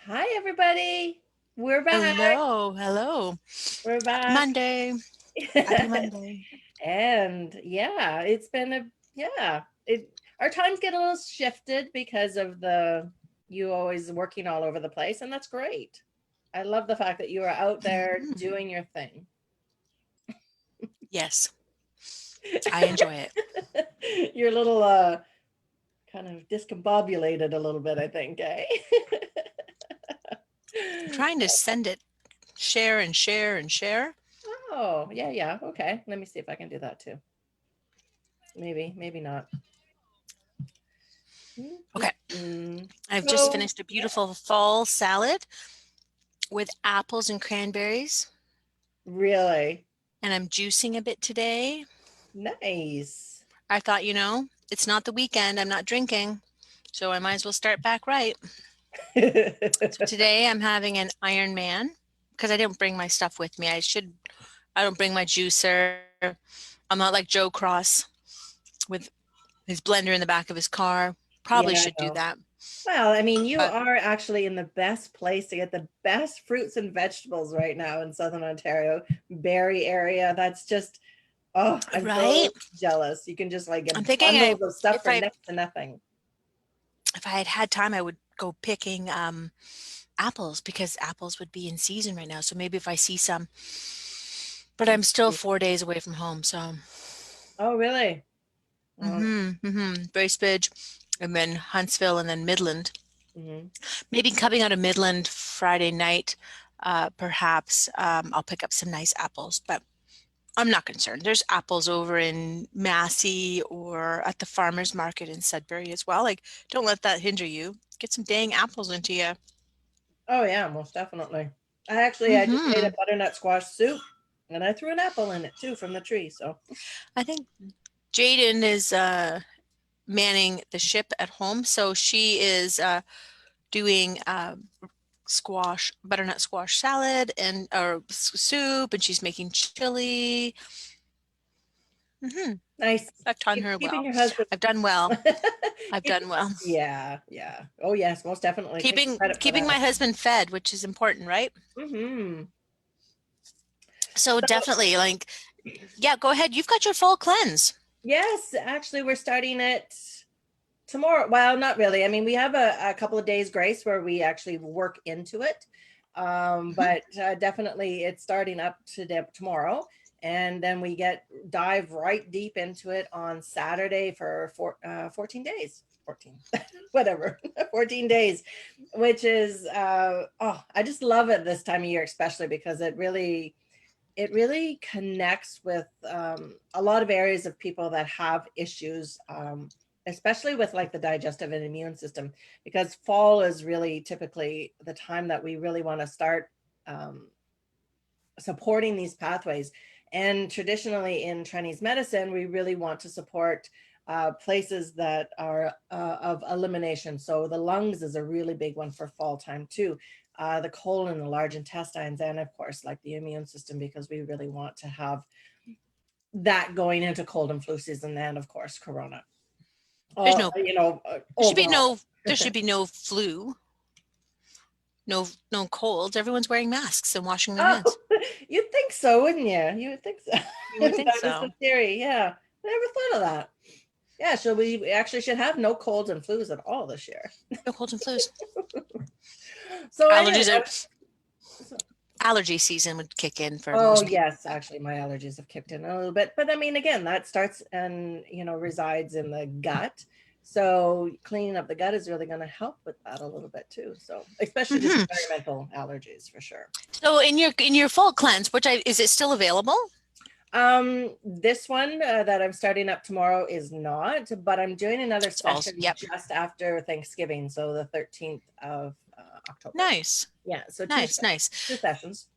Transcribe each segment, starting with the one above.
Hi, everybody. We're back. Hello, hello. We're Happy back. Monday. Happy Monday. And yeah, it's been our times get a little shifted because of the you always working all over the place, and that's great. I love the fact that you are out there Mhm. doing your thing. Yes, I enjoy it. You're a little kind of discombobulated a little bit, I think, eh? I'm trying to send it, share and share and share. Oh, yeah, yeah. Okay. Let me see if I can do that too. Maybe, maybe not. Okay, I've just So, finished a yeah, beautiful fall salad with apples and cranberries, really and I'm juicing a bit today. nice. I thought, it's not the weekend, I'm not drinking, so I might as well start back right. So today I'm having an Iron Man because I didn't bring my stuff with me. I don't bring my juicer. I'm not like Joe Cross with his blender in the back of his car. Probably Yeah, I should do know. that. Well, I mean, you But are actually in the best place to get the best fruits and vegetables right now in Southern Ontario, Barrie area. That's just, oh, I'm right? so jealous. You can just like I'm get thinking I bundles of stuff if for I next to nothing. if I had had time I would go picking apples because apples would be in season right now. So maybe if I see some, but I'm still 4 days away from home, so Oh, really? Oh, Bracebridge and then Huntsville and then Midland. mhm. Maybe coming out of Midland Friday night, perhaps I'll pick up some nice apples, but I'm not concerned. There's apples over in Massey or at the farmers market in Sudbury as well. Like, don't let that hinder you. Get some dang apples into you. Oh, yeah, most definitely. I just made a Hmm. butternut squash soup and I threw an apple in it too from the tree. So, I think Jaden is manning the ship at home, so she is doing butternut squash salad and or soup, and she's making chili. Hmm. nice. I've done her Keeping well. your husband. I've done well. I've Keep- done well. yeah, yeah. Oh, yes, most definitely. Take Keeping credit for keeping my that. husband fed, which is important, right? Hmm. So So, definitely, like, yeah, go ahead. You've got your fall cleanse. yes, actually, we're starting it tomorrow. Well, not really. I mean, we have a couple of days grace where we actually work into it. Mhm. But definitely it's starting up tomorrow. And then we dive right deep into it on Saturday for 14 days. 14, whatever, 14 days, which is, oh, I just love it this time of year, especially because it really connects with a lot of areas of people that have issues, especially with like the digestive and immune system, because fall is really typically the time that we really want to start um, supporting these pathways. And traditionally in Chinese medicine, we really want to support places that are of elimination. So the lungs is a really big one for fall time too. The colon, the large intestines, and of course, like the immune system, because we really want to have that going into cold and flu season, and of course, Corona. There's Oh, no, there should be overall. no, there should be no flu, no colds. Everyone's wearing masks and washing their Oh, hands. you'd think so, wouldn't you? You would think so. You would think That is the so. theory. Yeah. I never thought of that. Yeah, so we actually should have no colds and flus at all this year. No colds and flus. So anyway, Allergies are allergy season would kick in for oh most people. yes, actually my allergies have kicked in a little bit, but I mean again, that starts and resides in the gut. So cleaning up the gut is really going to help with that a little bit too. So especially just Hmm. environmental allergies for sure. So in your fall cleanse, is it still available? This one that I'm starting up tomorrow is not, but I'm doing another It's fall. session Yep. just after Thanksgiving, so the 13th of October. Nice. Yeah, so Nice. Nice. two sessions.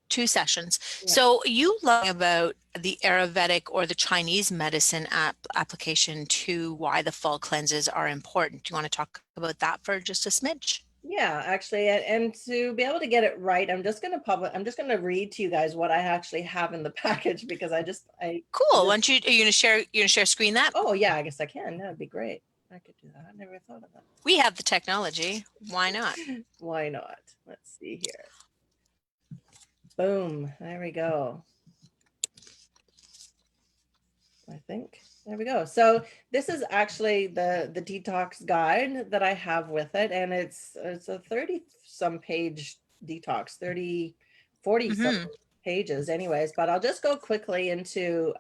Two sessions. Yeah. So you learning about the Ayurvedic or the Chinese medicine application to why the fall cleanses are important. Do you want to talk about that for just a smidge? Yeah, actually, and to be able to get it right, I'm just going to read to you guys what I actually have in the package because I Cool. Why just, don't you, are you gonna share screen that? oh yeah, I guess I can. That'd be great. I could do that. I never thought of We have the technology. Why not? that. Why not? Let's see here. Boom. There we go. I think. There we go. So this is actually the detox guide that I have with it, and it's a 30 some page detox, 30, 40 some Hmm. pages anyways, but I'll just go quickly into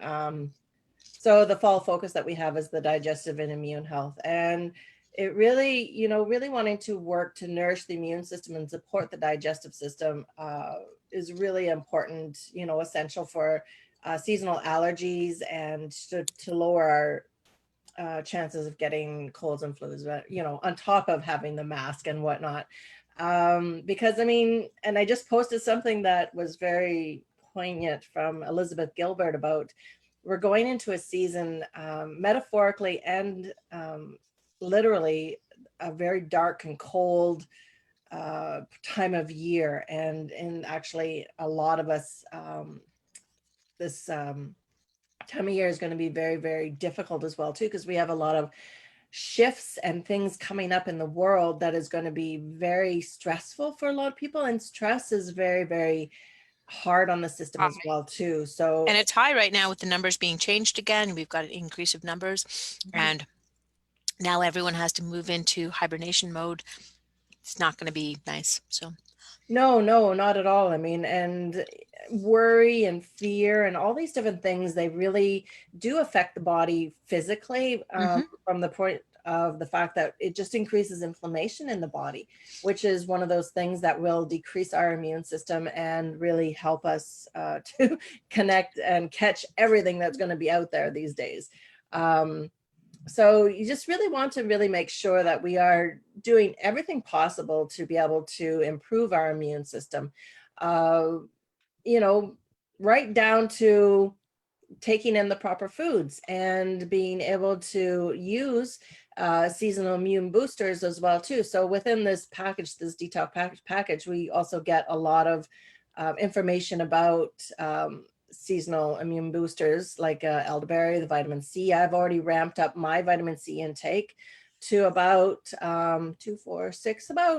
so the fall focus that we have is the digestive and immune health. And it really, really wanting to work to nourish the immune system and support the digestive system is really important, essential for seasonal allergies and to lower our chances of getting colds and flus, on top of having the mask and whatnot. Because I mean, and I just posted something that was very poignant from Elizabeth Gilbert about we're going into a season, metaphorically and literally, a very dark and cold time of year. And actually, a lot of us, this time of year is going to be very, very difficult as well, too, because we have a lot of shifts and things coming up in the world that is going to be very stressful for a lot of people. And stress is very, very hard on the system as well, too. So, And it's high right now with the numbers being changed again. We've got an increase of numbers, and now everyone has to move into hibernation mode. It's not going to be nice. So, no, not at all. I mean, and worry and fear and all these different things, they really do affect the body physically, from the point of the fact that it just increases inflammation in the body, which is one of those things that will decrease our immune system and really help us to connect and catch everything that's going to be out there these days. So you just really want to really make sure that we are doing everything possible to be able to improve our immune system. Uh, you know, right down to taking in the proper foods and being able to use seasonal immune boosters as well too. So within this package, this detox package, we also get a lot of information about seasonal immune boosters like elderberry, the vitamin C. I've already ramped up my vitamin C intake to about about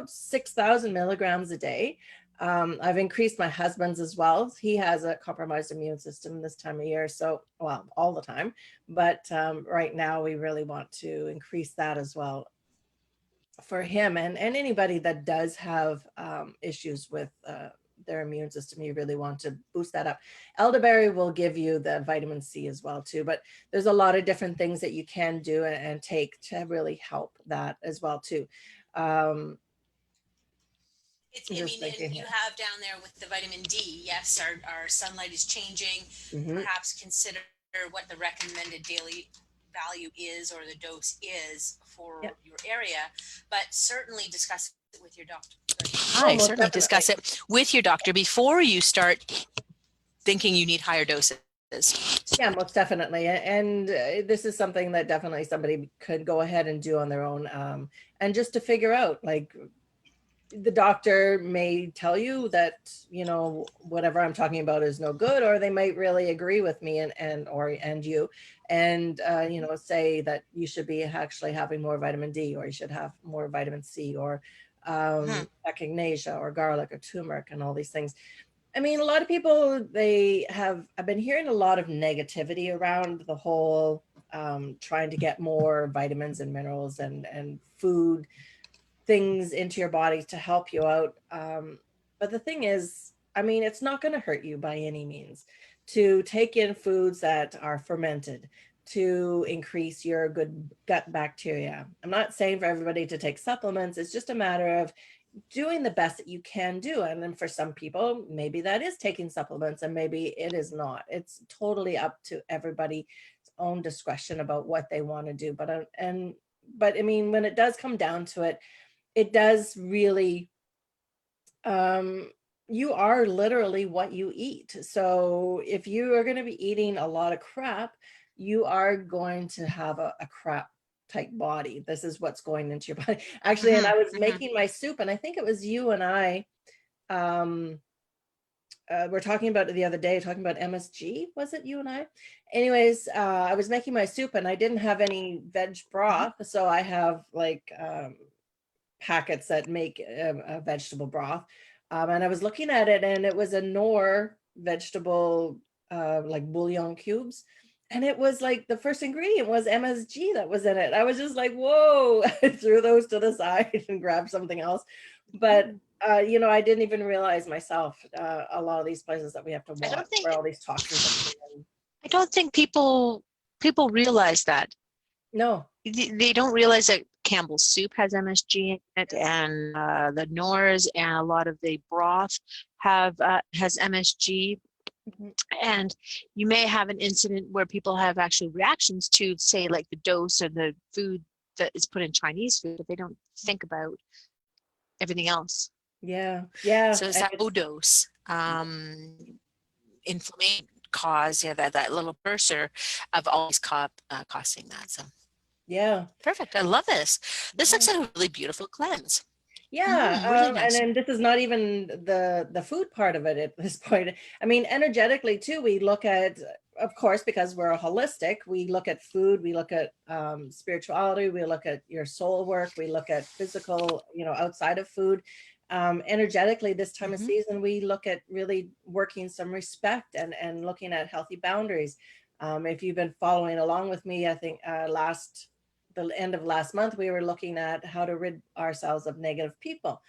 6,000 milligrams a day. I've increased my husband's as well. He has a compromised immune system this time of year, so, well, all the time. But right now, we really want to increase that as well for him and anybody that does have issues with their immune system. You really want to boost that up. Elderberry will give you the vitamin C as well too, but there's a lot of different things that you can do and take to really help that as well too. Um, it's, I just mean, and thinking you here. have down there with the vitamin D, yes, our sunlight is changing. Mhm. Perhaps consider what the recommended daily value is or the dose is for Yep. your area, but certainly discuss it with your doctor. Oh, I most certainly definitely. discuss it with your doctor before you start thinking you need higher doses. Yeah, most definitely. And this is something that definitely somebody could go ahead and do on their own. And just to figure out, like, the doctor may tell you that, whatever I'm talking about is no good, or they might really agree with me and you, and, say that you should be actually having more vitamin D, or you should have more vitamin C, or Mhm. echinacea, or garlic, or turmeric, and all these things. I mean, a lot of people, I've been hearing a lot of negativity around the whole trying to get more vitamins and minerals and food things into your body to help you out. But the thing is, I mean, it's not going to hurt you by any means to take in foods that are fermented to increase your good gut bacteria. I'm not saying for everybody to take supplements. It's just a matter of doing the best that you can do. And then for some people, maybe that is taking supplements and maybe it is not. It's totally up to everybody's own discretion about what they want to do. But I mean, when it does come down to it, it does really, um, you are literally what you eat. So if you are going to be eating a lot of crap, you are going to have a crap type body. This is what's going into your body. Actually, and Mhm. I was Mhm. making my soup, and I think it was you and I, um, we're talking about it the other day, talking about MSG, was it you and I? Anyways, I was making my soup and I didn't have any veg Mhm. broth, so I have like packets that make a vegetable broth. And I was looking at it and it was a Knorr vegetable, like bouillon cubes. And it was like the first ingredient was MSG that was in it. I was just like, whoa, I threw those to the side and grabbed something else. But, Mm. I didn't even realize myself, a lot of these places that we have to I watch don't think where all these toxins are coming in. I don't think people realize that. No. They don't realize that Campbell's soup has MSG in it, and the Knorrs and a lot of the broth have has MSG. Mhm. And you may have an incident where people have actual reactions to, say, like the dose of the food that is put in Chinese food, but they don't think about everything else. Yeah. Yeah. So it's And that low it's, dose inflammation cause, yeah, that little cursor of always costing that. So yeah. perfect. I love this. This Yeah. looks like a really beautiful cleanse. Yeah, Really and nice. then this is not even the food part of it at this point. I mean, energetically too, we look at, of course, because we're a holistic, we look at food, we look at spirituality, we look at your soul work, we look at physical, outside of food. Energetically, this time of Hmm. season, we look at really working some respect and looking at healthy boundaries. If you've been following along with me, I think the end of last month, we were looking at how to rid ourselves of negative people,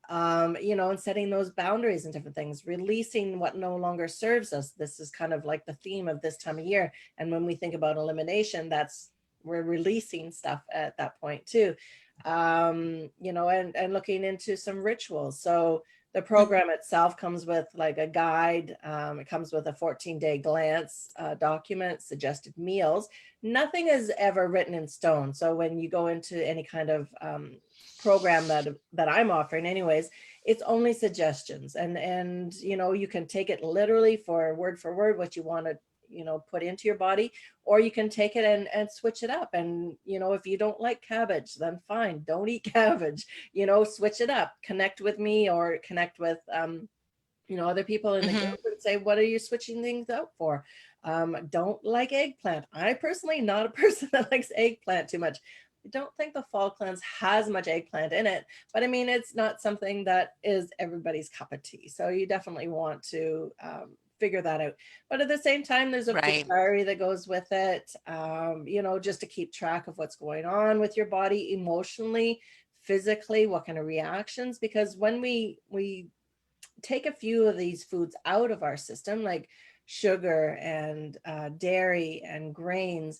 and setting those boundaries and different things, releasing what no longer serves us. This is kind of like the theme of this time of year. And when we think about elimination, we're releasing stuff at that point too. And looking into some rituals. So the program itself comes with like a guide. It comes with a 14-day glance document, suggested meals. Nothing is ever written in stone. So when you go into any kind of program that I'm offering, anyways, it's only suggestions, and you can take it literally for word what you want to put into your body, or you can take it and switch it up. And if you don't like cabbage, then fine, don't eat cabbage. Switch it up, connect with me or connect with other people in the Hmm. group and say, what are you switching things out for? Don't like eggplant. I personally not a person that likes eggplant too much. I don't think the fall cleanse has much eggplant in it, but I mean, it's not something that is everybody's cup of tea. So you definitely want to figure that out. But at the same time, there's a food Right. diary that goes with it, just to keep track of what's going on with your body emotionally, physically, what kind of reactions, because when we take a few of these foods out of our system, like sugar and dairy and grains,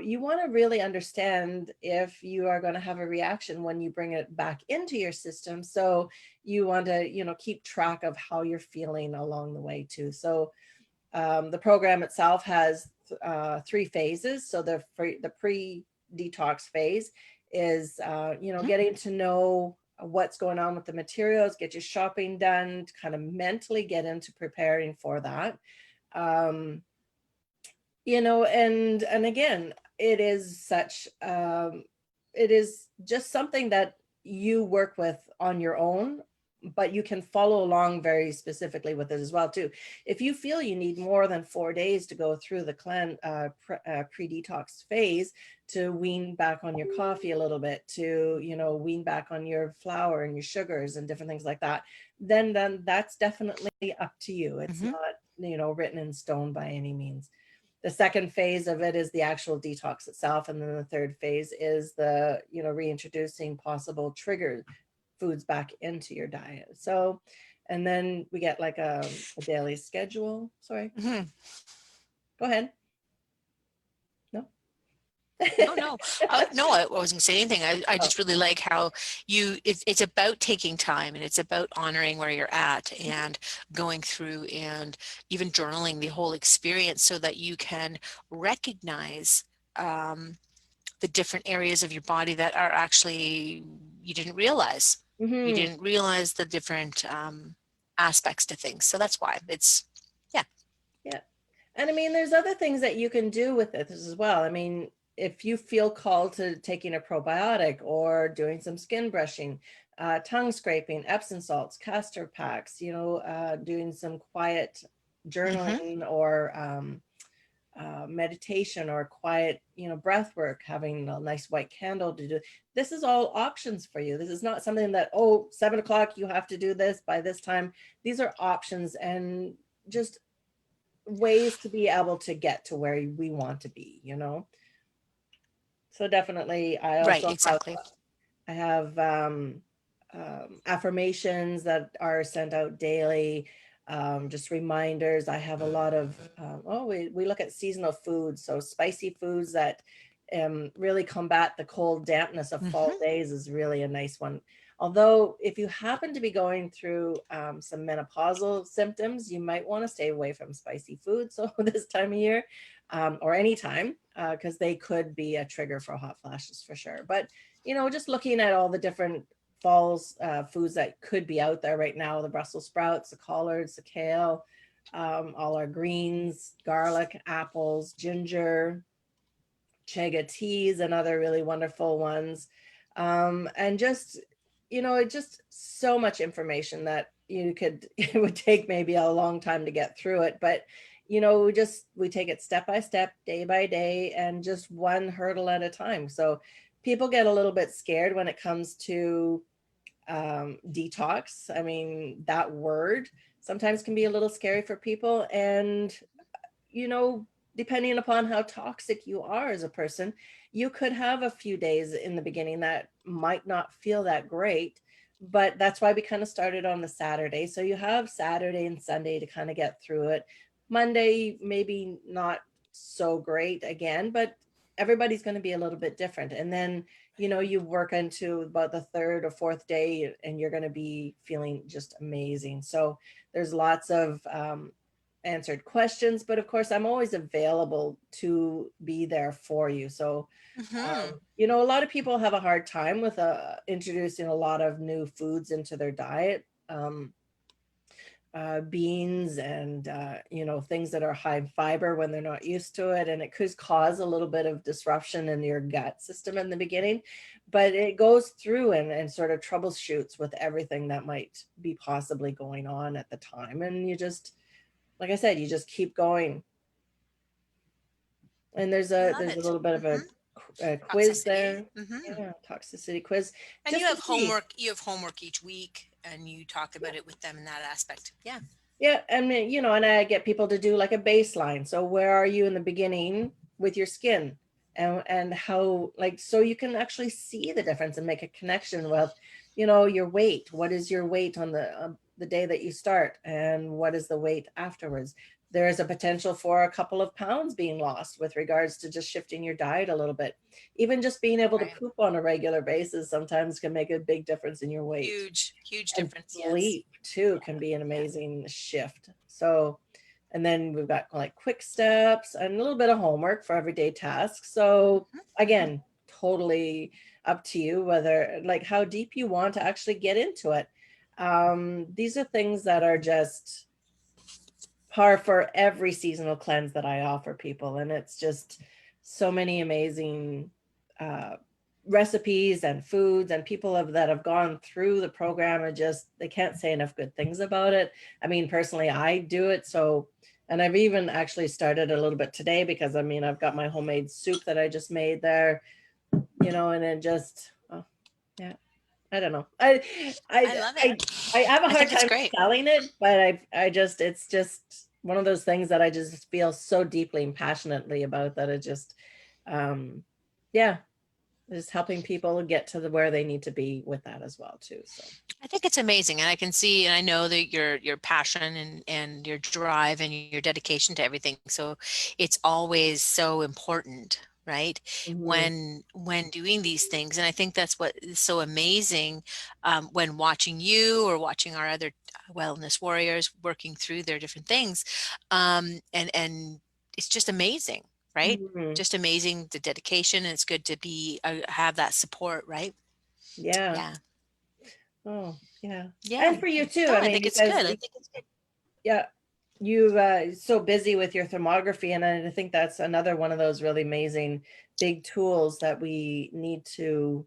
you want to really understand if you are going to have a reaction when you bring it back into your system. So you want to, keep track of how you're feeling along the way too. So the program itself has 3 phases. So the pre-detox phase is, Mhm. getting to know what's going on with the materials, get your shopping done, to kind of mentally get into preparing for that. Um, and again, it is such it is just something that you work with on your own, but you can follow along very specifically with it as well too. If you feel you need more than 4 days to go through the pre-detox phase, to wean back on your coffee a little bit, to wean back on your flour and your sugars and different things like that, then that's definitely up to you. It's Mhm. not written in stone by any means. The second phase of it is the actual detox itself, and then the third phase is the reintroducing possible trigger foods back into your diet. So, and then we get like a daily schedule. Sorry, Mhm. go ahead. No. No, no, no. I wasn't saying anything. I Oh. just really like how it's about taking time and it's about honoring where you're at and going through and even journaling the whole experience so that you can recognize um, the different areas of your body that are actually you didn't realize. You Hmm. didn't realize the different aspects to things. So that's why yeah. Yeah. And I mean, there's other things that you can do with it as well. I mean, if you feel called to taking a probiotic or doing some skin brushing, tongue scraping, Epsom salts, castor packs, doing some quiet Hmm. journaling or meditation or quiet, breath work, having a nice white candle to do. This is all options for you. This is not something that, oh, 7 o'clock, you have to do this by this time. These are options and just ways to be able to get to where we want to be. So definitely, I Right, also have exactly. I have affirmations that are sent out daily, just reminders. I have a lot of, we look at seasonal foods. So spicy foods that really combat the cold dampness of fall Hmm. days is really a nice one. Although, if you happen to be going through some menopausal symptoms, you might want to stay away from spicy foods. So this time of year, or anytime, because they could be a trigger for hot flashes for sure. But just looking at all the different falls foods that could be out there right now, the Brussels sprouts, the collards, the kale, all our greens, garlic, apples, ginger, chaga teas, and other really wonderful ones. And just, it's just so much information that it would take maybe a long time to get through it. But, we take it step by step, day by day, and just one hurdle at a time. So people get a little bit scared when it comes to detox. I mean, that word sometimes can be a little scary for people. And you know, depending upon how toxic you are as a person, you could have a few days in the beginning that might not feel that great. But that's why we kind of started on the Saturday. So you have Saturday and Sunday to kind of get through it. Monday, maybe not so great again, but everybody's going to be a little bit different. And then, you work into about the third or fourth day and you're going to be feeling just amazing. So there's lots of answered questions, but of course I'm always available to be there for you. So Hmm. a lot of people have a hard time with introducing a lot of new foods into their diet. Beans and things that are high in fiber when they're not used to it, and it could cause a little bit of disruption in your gut system in the beginning, but it goes through and sort of troubleshoots with everything that might be possibly going on at the time, and you just, like I said, you just keep going. And there's I a love there's a it. little bit of Hmm. a quiz Toxicity. there. Hmm. Yeah, toxicity quiz, And just to see. you have homework each week and you talk about it with them in that aspect. Yeah. Yeah, I mean, and I get people to do like a baseline. So where are you in the beginning with your skin? And how, like, so you can actually see the difference and make a connection with, your weight. What is your weight on the day that you start, and what is the weight afterwards? There is a potential for a couple of pounds being lost with regards to just shifting your diet a little bit. Even just being able to Right. poop on a regular basis sometimes can make a big difference in your weight. Huge, huge And difference. Yes. sleep too Yeah. can be an Yeah. amazing shift. So, and then we've got like quick steps and a little bit of homework for everyday tasks. So Hmm. Hmm. again, totally up to you whether, like, how deep you want to actually get into it. These are things that are just par for every seasonal cleanse that I offer people. And it's just so many amazing uh, recipes and foods, and people that have gone through the program are just, they can't say enough good things about it. I mean, personally, I do it. So, and I've even actually started a little bit today because I mean, I've got my homemade soup that I just made there, and it just, oh, yeah, I don't know. I I, love it. I, I have a I hard think it's time great. selling it, but it's just one of those things that I just feel so deeply and passionately about that it just, um, yeah, just helping people get to where they need to be with that as well too. So. I think it's amazing, and I can see and I know that your passion and your drive and your dedication to everything. So it's always so important, right? Mhm. When doing these things, and I think that's what is so amazing when watching you or watching our other wellness warriors working through their different things, and it's just amazing, right? Mhm. Just amazing the dedication, and it's good to be have that support, right? Yeah. Yeah. Oh, yeah. Yeah. And for you too. No, I I mean, think it's because good. I think it's good. yeah, you so busy with your thermography, and I think that's another one of those really amazing big tools that we need to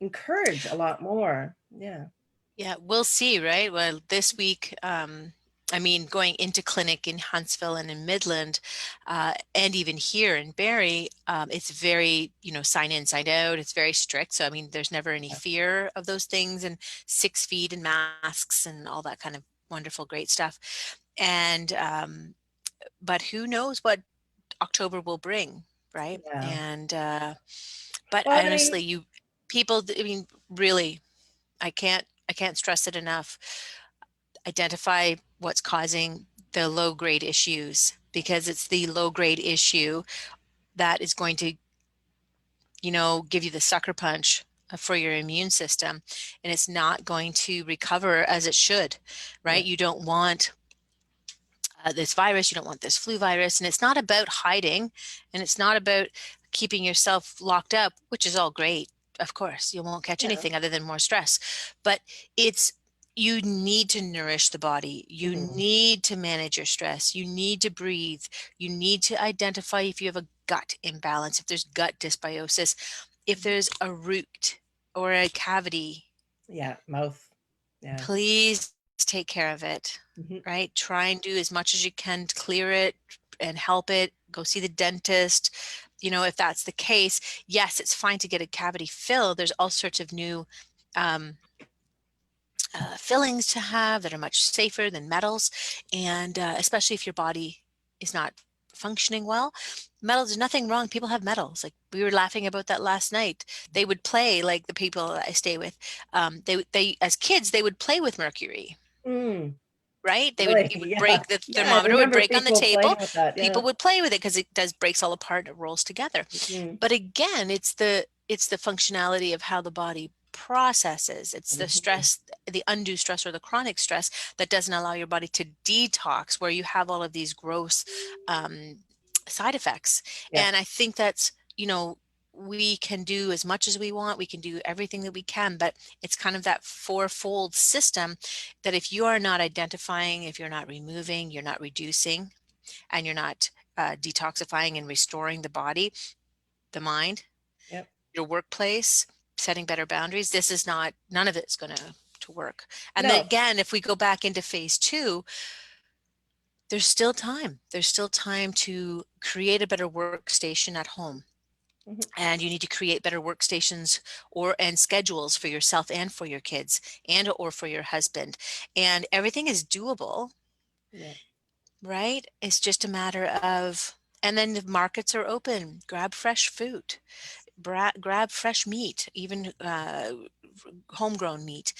encourage a lot more. Yeah. Yeah, we'll see, right? Well, this week, I mean, going into clinic in Huntsville and in Midland, and even here in Barrie, it's very, sign in, sign out. It's very strict. So, I mean, there's never any fear of those things, and 6 feet and masks and all that kind of wonderful, great stuff. And, but who knows what October will bring, right? Yeah. And, but Well, honestly, people, I mean, really, I can't stress it enough. Identify what's causing the low grade issues, because it's the low grade issue that is going to, give you the sucker punch for your immune system, and it's not going to recover as it should, yeah. right? You don't want this virus, you don't want this flu virus, and it's not about hiding, and it's not about keeping yourself locked up, which is all great. Of course, you won't catch Yeah. anything other than more stress, but it's you need to nourish the body. You Mhm. need to manage your stress. You need to breathe. You need to identify if you have a gut imbalance, if there's gut dysbiosis, if there's a root or a cavity. Yeah. Mouth. Yeah. Please take care of it, Mhm. right? Try and do as much as you can to clear it and help it. Go see the dentist. If that's the case, yes, it's fine to get a cavity filled. There's all sorts of new um, fillings to have that are much safer than metals. And especially if your body is not functioning well. Metals, there's nothing wrong. People have metals. Like we were laughing about that last night. They would play, like the people that I stay with, they as kids, they would play with mercury, Mm, right? really? It would Yeah. break, the Yeah. I thermometer would remember break on the people playing table. with that. People Yeah. would play with it because it does breaks all apart and it rolls together. Mhm. But again, it's the functionality of how the body processes. It's the Mhm. stress, the undue stress or the chronic stress that doesn't allow your body to detox, where you have all of these gross um, side effects. Yeah. And I think that's, we can do as much as we want. We can do everything that we can, but it's kind of that fourfold system that if you are not identifying, if you're not removing, you're not reducing, and you're not detoxifying and restoring the body, the mind, Yep. your workplace, setting better boundaries, this is not, none of it's going to work. And then No. again, if we go back into phase two, there's still time. There's still time to create a better workstation at home. Mhm. And you need to create better workstations and schedules for yourself and for your kids and or for your husband. And everything is doable, Yeah. right? It's just a matter of, and then the markets are open. Grab fresh food, grab fresh meat, even homegrown meat,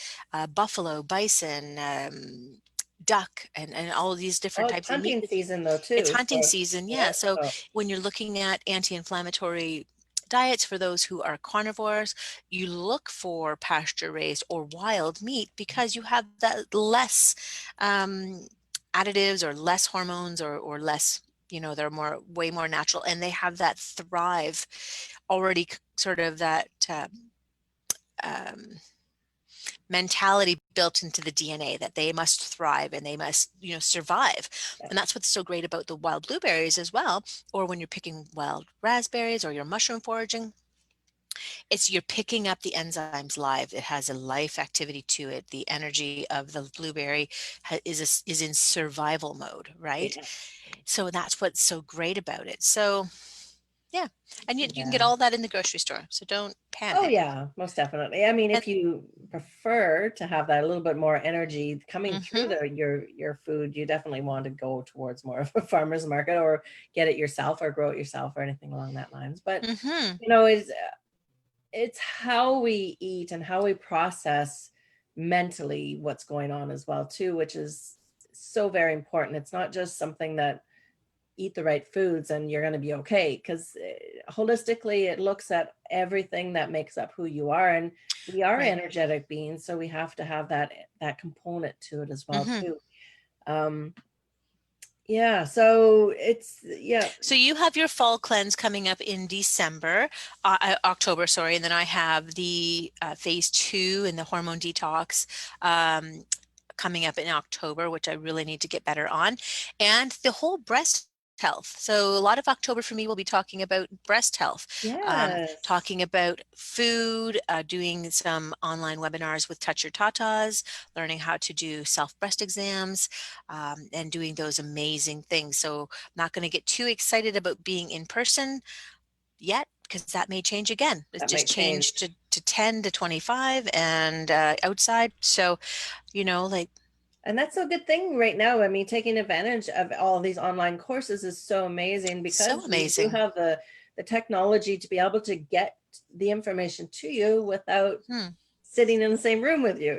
buffalo, bison, duck, and all of these different Oh, it's types of meat. hunting season though It's too. hunting So season, yeah. yeah. So So when you're looking at anti-inflammatory diets for those who are carnivores, you look for pasture raised or wild meat because you have that less um, additives or less hormones or less, they're way more natural, and they have that thrive already, sort of that um, mentality built into the DNA that they must thrive and they must, survive. yeah. And that's what's so great about the wild blueberries as well, or when you're picking wild raspberries or you're mushroom foraging. It's you're picking up the enzymes live. It has a life activity to it. The energy of the blueberry is in survival mode, right? Yeah. So that's what's so great about it. So yeah, and you can get Yeah. all that in the grocery store. So don't Oh panic. yeah, most definitely. I mean, And if you prefer to have that a little bit more energy coming through mhm, your food, you definitely want to go towards more of a farmer's market or get it yourself or grow it yourself or anything along that lines. But mhm, you know, it's how we eat and how we process mentally what's going on as well too, which is so very important. It's not just something that eat the right foods and you're going to be okay, because holistically it looks at everything that makes up who you are, and we are right. energetic beings, so we have to have that component to it as well Mhm. too. um yeah, so it's yeah. So you have your fall cleanse coming up in December, October, sorry, and then I have the phase two and the hormone detox coming up in October, which I really need to get better on, and the whole breast health. So a lot of October for me will be talking about breast health, Yes. talking about food, doing some online webinars with Touch Your Tatas, learning how to do self breast exams, and doing those amazing things. So I'm not going to get too excited about being in person yet, because that may change again. It That just might change. changed to 10 to 25 and outside. So, like, And that's a good thing right now. I mean, taking advantage of all these online courses is so amazing so because we do amazing. have the technology to be able to get the information to you without Hmm. sitting in the same room with you.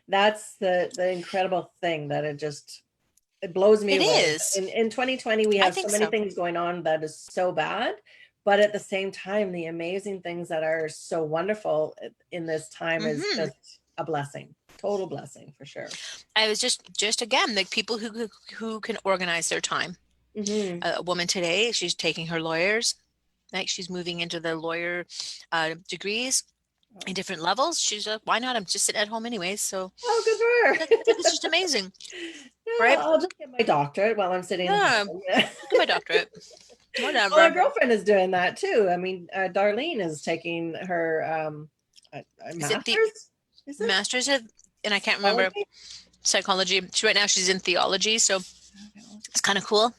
That's the incredible thing that it blows me It away. is. In 2020, we I have so think many so. things going on that is so bad, but at the same time, the amazing things that are so wonderful in this time is Hmm. just a blessing, total blessing for sure. I was just again, like, people who can organize their time. Hmm. A woman today, she's taking her lawyers, like, she's moving into the lawyer degrees in different levels. She's like, why not? I'm just sitting at home anyways. So Oh, good for I think it's her. just amazing, Yeah, right? I'll just get my doctorate while I'm sitting Yeah, home. look at my doctorate. Well, our Whatever. girlfriend is doing that too. I mean, Darlene is taking her a Is it the master's. Is it master's of, and I can't remember, psychology? psychology. Right now she's in theology, so it's kind of cool.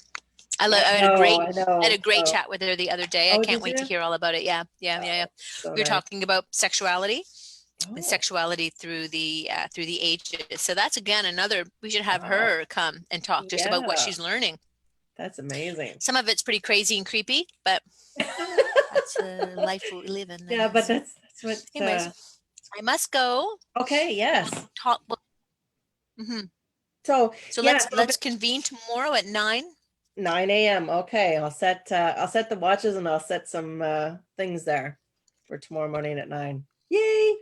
Yeah, I I had a know, great I I had know. a great So, chat with her the other day. I oh, can't did wait to you? hear all about it. Yeah, yeah, yeah, yeah. Oh, so We were nice. talking about sexuality and Oh, sexuality through the ages. So that's again another. We should have wow. her come and talk just about what Yeah, she's learning. that's amazing. Some of it's pretty crazy and creepy, but that's the life we live in, I Yeah, but guess. that's what. Anyways, I must go. Okay, yes. Talk. Mhm. So So yeah, so let's convene tomorrow at 9. 9 a.m. Okay, I'll set the watches and I'll set some things there for tomorrow morning at 9. Yay!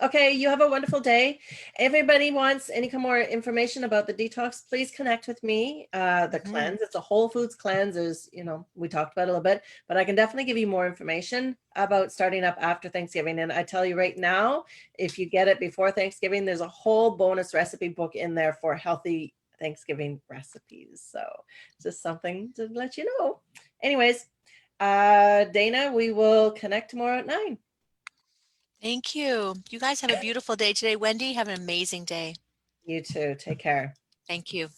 Okay, you have a wonderful day. Everybody wants any more information about the detox, please connect with me. The Mhm. cleanse, it's a whole foods cleanse, is, we talked about it a little bit, but I can definitely give you more information about starting up after Thanksgiving. And I tell you right now, if you get it before Thanksgiving, there's a whole bonus recipe book in there for healthy Thanksgiving recipes. So just something to let you know. Anyways, Dana, we will connect tomorrow at 9. Thank you. You guys have a beautiful day today. Wendy, have an amazing day. You too. Take care. Thank you.